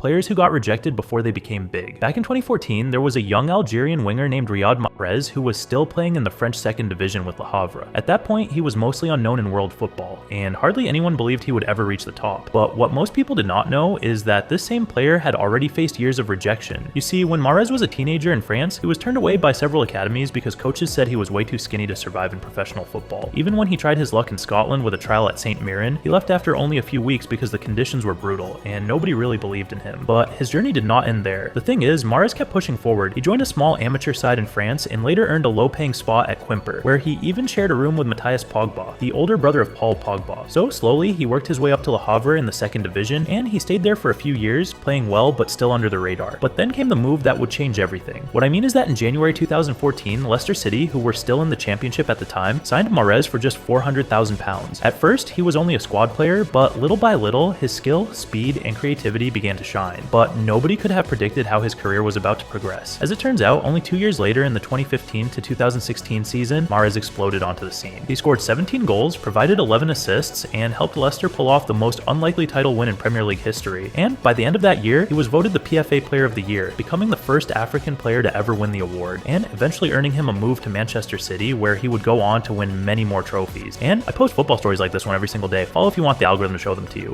players who got rejected before they became big. Back in 2014, there was a young Algerian winger named Riyad Mahrez who was still playing in the French 2nd Division with Le Havre. At that point, he was mostly unknown in world football, and hardly anyone believed he would ever reach the top. But what most people did not know is that this same player had already faced years of rejection. You see, when Mahrez was a teenager in France, he was turned away by several academies because coaches said he was way too skinny to survive in professional football. Even when he tried his luck in Scotland with a trial at St. Mirren, he left after only a few weeks because the conditions were brutal, and nobody really believed in him. But his journey did not end there. The thing is, Mahrez kept pushing forward. He joined a small amateur side in France and later earned a low-paying spot at Quimper, where he even shared a room with Matthias Pogba, the older brother of Paul Pogba. So slowly, he worked his way up to Le Havre in the 2nd Division, and he stayed there for a few years, playing well but still under the radar. But then came the move that would change everything. What I mean is that in January 2014, Leicester City, who were still in the championship at the time, signed Mahrez for just £400,000. At first, he was only a squad player, but little by little, his skill, speed, and creativity began to shine. But nobody could have predicted how his career was about to progress. As it turns out, only 2 years later in the 2015 to 2016 season, Mahrez exploded onto the scene. He scored 17 goals, provided 11 assists, and helped Leicester pull off the most unlikely title win in Premier League history. And by the end of that year, he was voted the PFA Player of the Year, becoming the first African player to ever win the award, and eventually earning him a move to Manchester City, where he would go on to win many more trophies. And I post football stories like this one every single day. Follow if you want the algorithm to show them to you.